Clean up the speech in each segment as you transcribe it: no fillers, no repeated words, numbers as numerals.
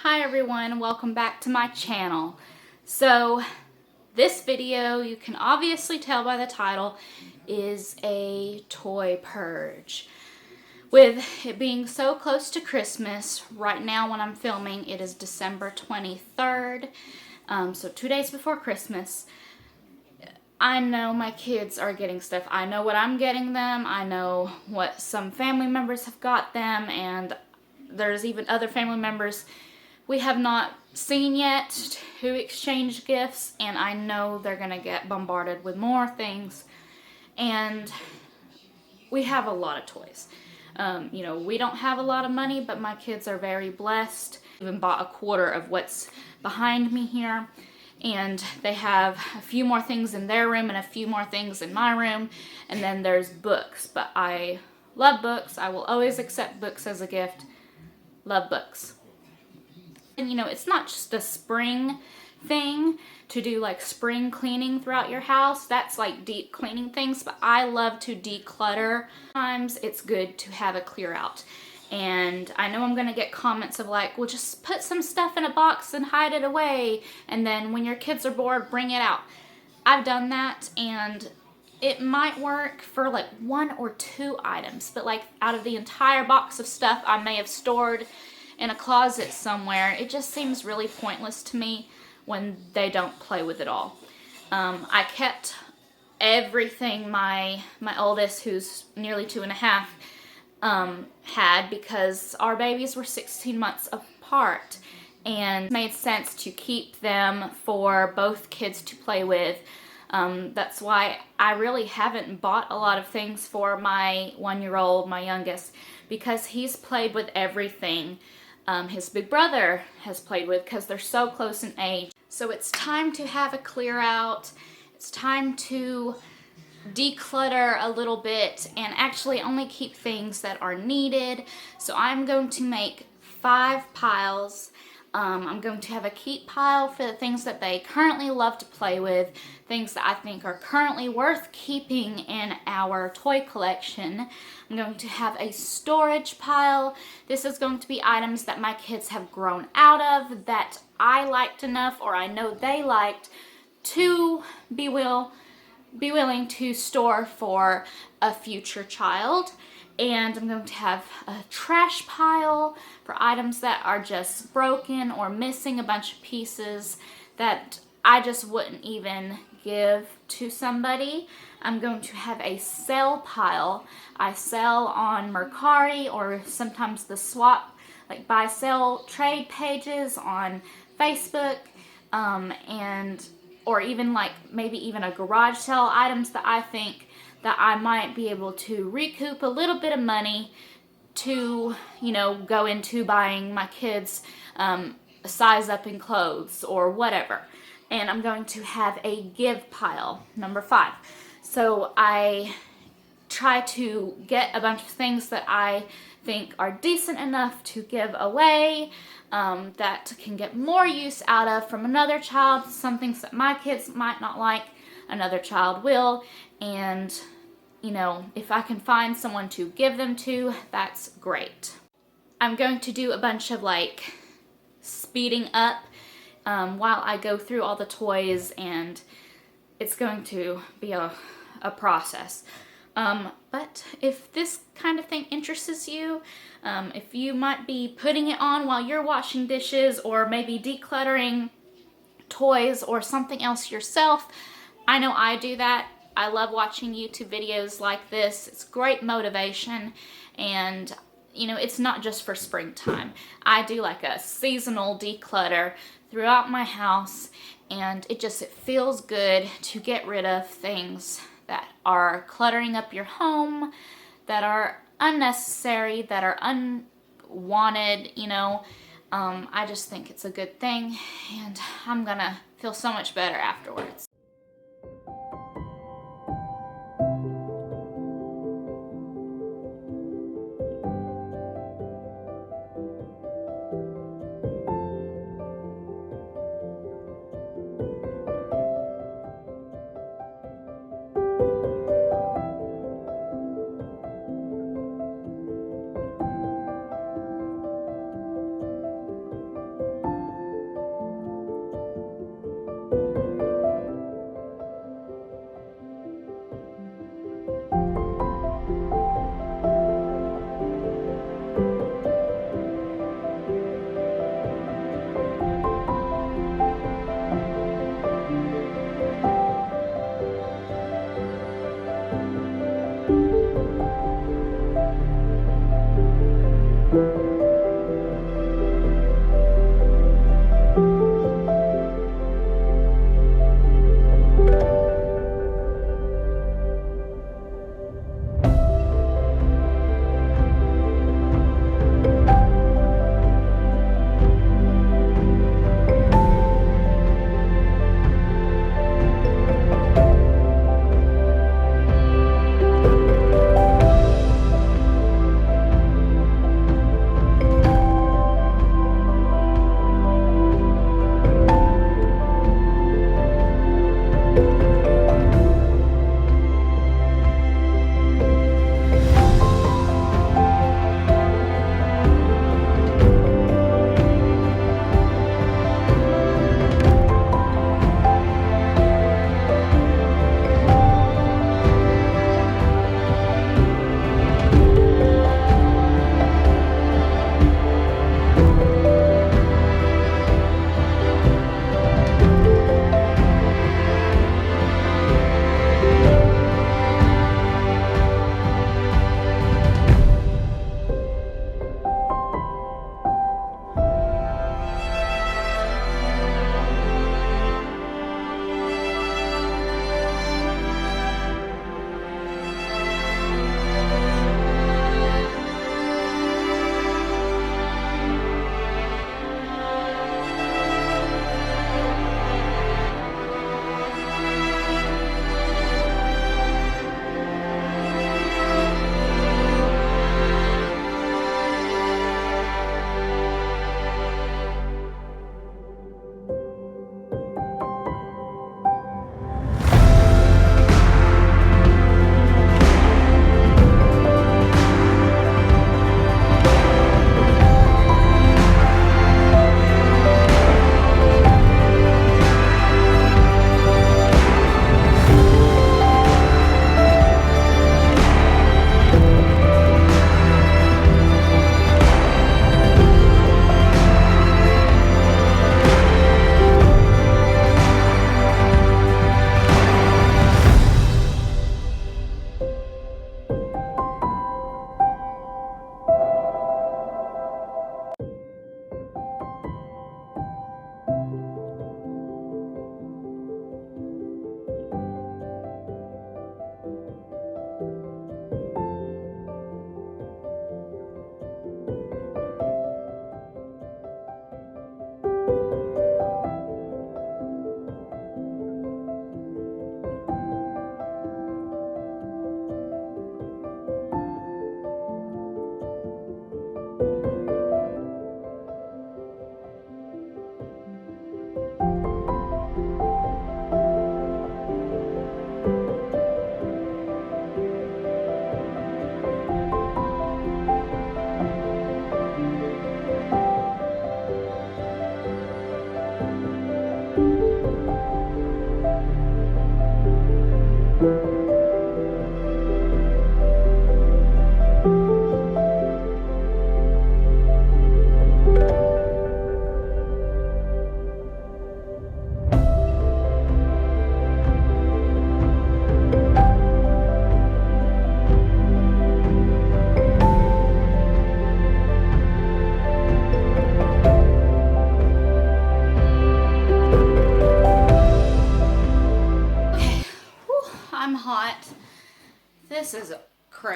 Hi everyone, welcome back to my channel. So this video, you can obviously tell by the title, is a toy purge. With it being so close to Christmas, right now when I'm filming, it is December 23rd, so 2 days before Christmas. I know my kids are getting stuff. I know what I'm getting them. I know what some family members have got them, and there's even other family members we have not seen yet who exchange gifts, and I know they're gonna get bombarded with more things. And we have a lot of toys. We don't have a lot of money, but my kids are very blessed. I even bought a quarter of what's behind me here, and they have a few more things in their room and a few more things in my room, and then there's books. But I love books. I will always accept books as a gift. Love books. And it's not just a spring thing to do like spring cleaning throughout your house. That's like deep cleaning things, but I love to declutter. Sometimes it's good to have a clear out. And I know I'm gonna get comments of like, well, just put some stuff in a box and hide it away, and then when your kids are bored, bring it out. I've done that, and it might work for like 1 or 2 items, but like out of the entire box of stuff I may have stored in a closet somewhere, it just seems really pointless to me when they don't play with it all. I kept everything my oldest, who's nearly 2.5, had, because our babies were 16 months apart, and it made sense to keep them for both kids to play with. That's why I really haven't bought a lot of things for my 1-year-old, my youngest, because he's played with everything his big brother has played with, because they're so close in age. So it's time to have a clear out. It's time to declutter a little bit and actually only keep things that are needed. So I'm going to make 5 piles. I'm going to have a keep pile for the things that they currently love to play with, things that I think are currently worth keeping in our toy collection. I'm going to have a storage pile. This is going to be items that my kids have grown out of, that I liked enough, or I know they liked, to be willing to store for a future child. And I'm going to have a trash pile for items that are just broken or missing a bunch of pieces that I just wouldn't even give to somebody. I'm going to have a sell pile. I sell on Mercari, or sometimes the swap, like buy sell trade pages on Facebook, or even like maybe even a garage sale, items that I think that I might be able to recoup a little bit of money to, go into buying my kids size up in clothes or whatever. And I'm going to have a give pile, number 5. So I try to get a bunch of things that I think are decent enough to give away, that can get more use out of from another child. Some things that my kids might not like, another child will. And if I can find someone to give them to, that's great. I'm going to do a bunch of like speeding up while I go through all the toys, and it's going to be a process. But if this kind of thing interests you, if you might be putting it on while you're washing dishes, or maybe decluttering toys or something else yourself, I know I do that. I love watching YouTube videos like this. It's great motivation, and it's not just for springtime. I do like a seasonal declutter throughout my house, and it feels good to get rid of things that are cluttering up your home, that are unnecessary, that are unwanted. I just think it's a good thing, and I'm gonna feel so much better afterwards.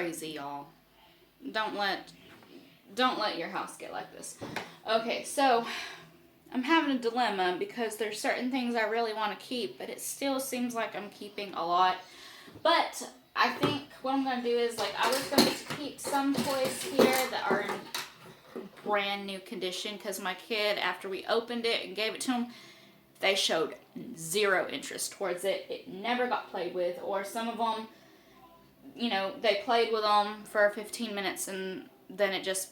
crazy, y'all. Don't let your house get like this. Okay, so I'm having a dilemma because there's certain things I really want to keep, but it still seems like I'm keeping a lot. But I think what I'm going to do is, like, I was going to keep some toys here that are in brand new condition because my kid, after we opened it and gave it to him, they showed zero interest towards it. It never got played with, or some of them, you know, they played with them for 15 minutes and then it just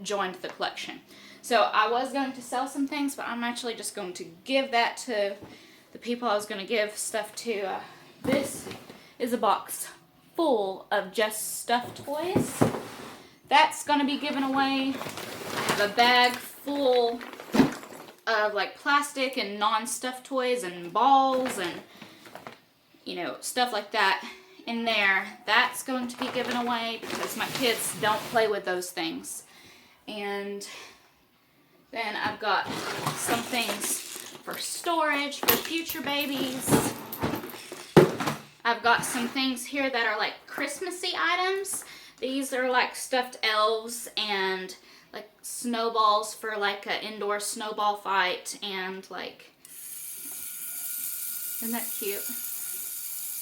joined the collection. So I was going to sell some things, but I'm actually just going to give that to the people I was going to give stuff to. This is a box full of just stuffed toys. That's going to be given away. I have a bag full of like plastic and non-stuffed toys and balls and, you know, stuff like that in there. That's going to be given away because my kids don't play with those things. And then I've got some things for storage for future babies. I've got some things here that are like Christmassy items. These are like stuffed elves and like snowballs for like an indoor snowball fight, and like, isn't that cute?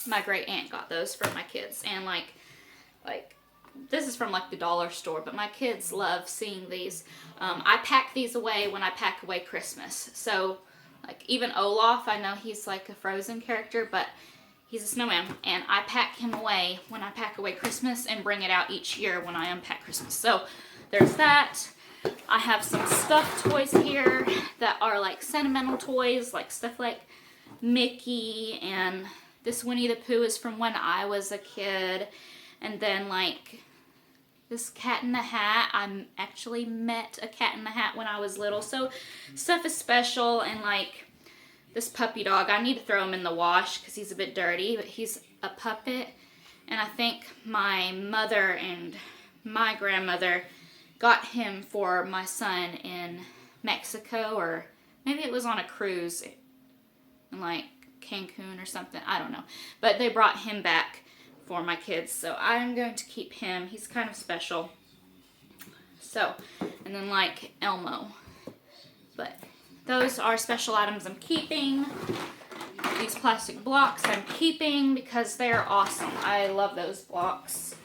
My great aunt got those for my kids, and like this is from like the dollar store, but my kids love seeing these. I pack these away when I pack away Christmas. So like even Olaf, I know he's like a Frozen character, but he's a snowman, and I pack him away when I pack away Christmas and bring it out each year when I unpack Christmas. So there's that. I have some stuffed toys here that are like sentimental toys, like stuff like Mickey, and this Winnie the Pooh is from when I was a kid. And then like this Cat in the Hat, I actually met a Cat in the Hat when I was little. So stuff is special. And like this puppy dog, I need to throw him in the wash because he's a bit dirty, but he's a puppet. And I think my mother and my grandmother got him for my son in Mexico, or maybe it was on a cruise in like Cancun or something. I don't know. But they brought him back for my kids, so I'm going to keep him. He's kind of special. So, and then like Elmo. But those are special items I'm keeping. These plastic blocks I'm keeping because they're awesome. I love those blocks.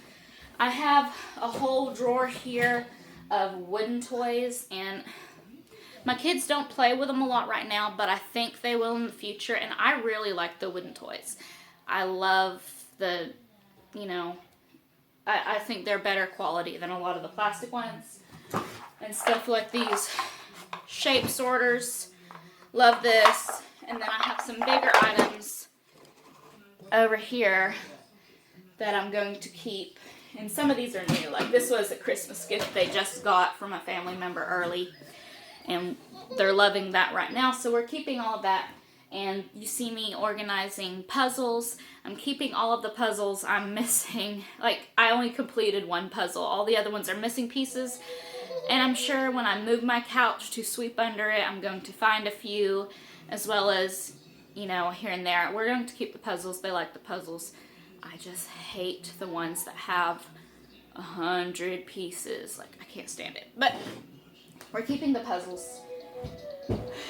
I have a whole drawer here of wooden toys, and my kids don't play with them a lot right now, but I think they will in the future, and I really like the wooden toys. I love the, you know, I think they're better quality than a lot of the plastic ones. And stuff like these shape sorters. Love this. And then I have some bigger items over here that I'm going to keep. And some of these are new. Like this was a Christmas gift they just got from a family member early. And they're loving that right now. So we're keeping all of that. And you see me organizing puzzles. I'm keeping all of the puzzles I'm missing. Like, I only completed one puzzle. All the other ones are missing pieces. And I'm sure when I move my couch to sweep under it, I'm going to find a few, as well as, you know, here and there. We're going to keep the puzzles. They like the puzzles. I just hate the ones that have 100 pieces. Like, I can't stand it. But we're keeping the puzzles.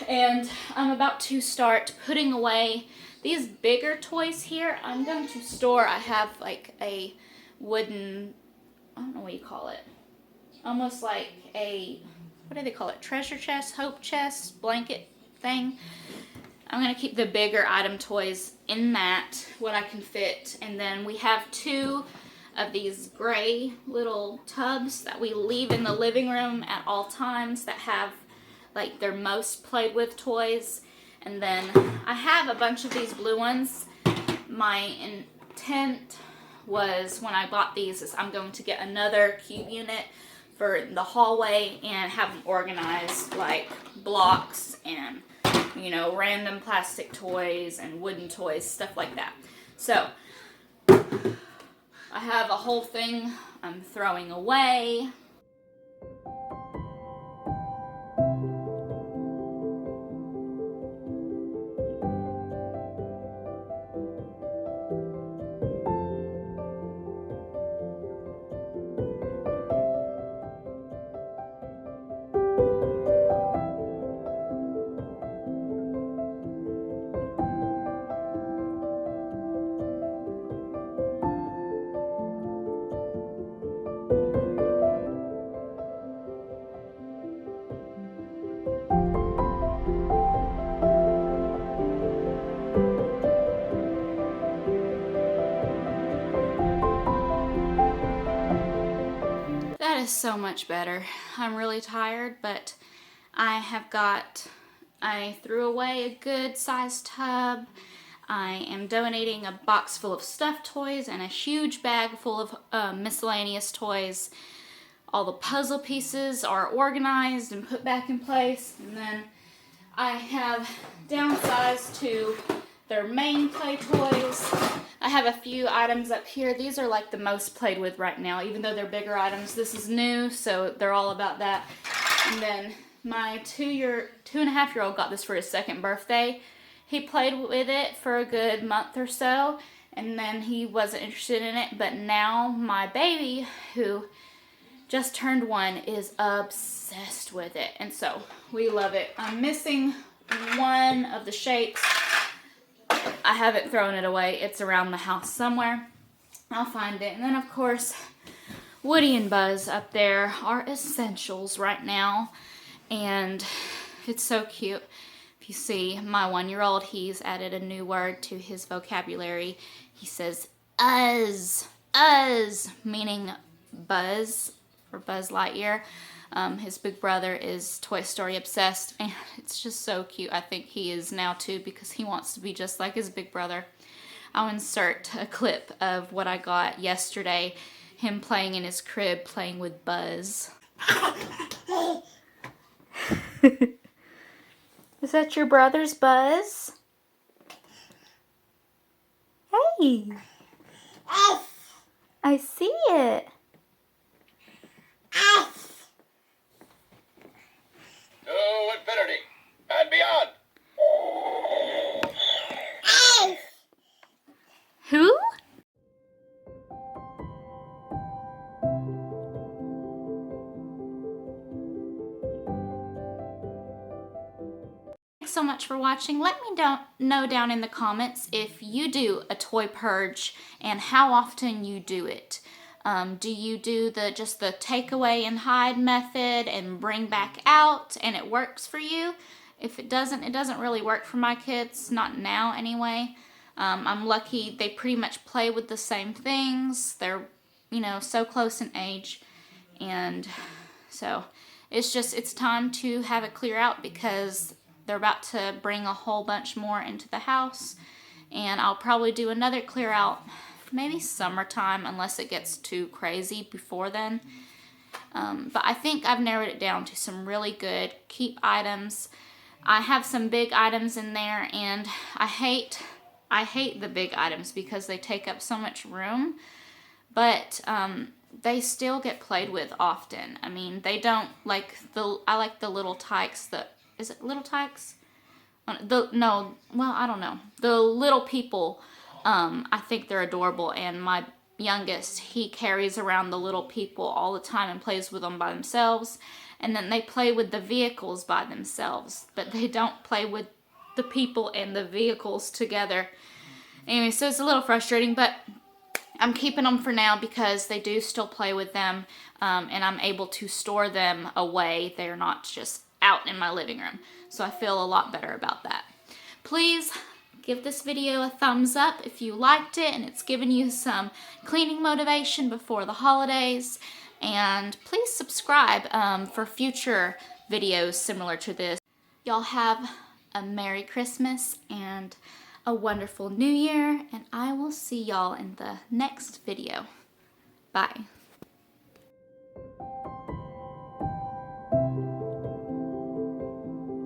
And I'm about to start putting away these bigger toys here. I'm going to store, I have like a wooden, I don't know what you call it, almost like a, what do they call it, treasure chest, hope chest, blanket thing. I'm going to keep the bigger item toys in that, what I can fit. And then we have 2 of these gray little tubs that we leave in the living room at all times that have like their most played with toys. And then I have a bunch of these blue ones. My intent was when I bought these is I'm going to get another cube unit for the hallway and have them organized like blocks and, you know, random plastic toys and wooden toys, stuff like that. So I have a whole thing I'm throwing away. is so much better. I'm really tired, but I threw away a good sized tub. I am donating a box full of stuffed toys and a huge bag full of miscellaneous toys. All the puzzle pieces are organized and put back in place. And then I have downsized to their main play toys. I have a few items up here. These are like the most played with right now, even though they're bigger items. This is new, so they're all about that. And then my 2.5-year-old got this for his 2nd birthday. He played with it for a good month or so, and then he wasn't interested in it. But now my baby, who just turned 1, is obsessed with it, and so we love it. I'm missing one of the shapes. I haven't thrown it away. It's around the house somewhere. I'll find it. And then, of course, Woody and Buzz up there are essentials right now, and it's so cute. If you see my 1-year-old, he's added a new word to his vocabulary. He says "uzz," meaning Buzz or Buzz Lightyear. His big brother is Toy Story obsessed, and it's just so cute. I think he is now too, because he wants to be just like his big brother. I'll insert a clip of what I got yesterday, him playing in his crib, playing with Buzz. Is that your brother's Buzz? Hey! I see it. To infinity and beyond. Who? Thanks so much for watching. Let me know down in the comments if you do a toy purge and how often you do it. Do you do just the takeaway and hide method and bring back out and it works for you? If it doesn't really work for my kids, not now anyway. I'm lucky they pretty much play with the same things. They're, so close in age. And so it's time to have it clear out, because they're about to bring a whole bunch more into the house. And I'll probably do another clear out maybe summertime, unless it gets too crazy before then. But I think I've narrowed it down to some really good keep items. I have some big items in there, and I hate the big items because they take up so much room, but they still get played with often. I mean, they don't like I like the little tykes. Is it little tykes? I don't know. The little people, I think they're adorable, and my youngest, he carries around the little people all the time and plays with them by themselves. And then they play with the vehicles by themselves, but they don't play with the people and the vehicles together. Anyway, so it's a little frustrating, but I'm keeping them for now because they do still play with them, and I'm able to store them away. They're not just out in my living room. So I feel a lot better about that. Please give this video a thumbs up if you liked it and it's given you some cleaning motivation before the holidays. And please subscribe for future videos similar to this. Y'all have a Merry Christmas and a wonderful New Year, and I will see y'all in the next video. Bye.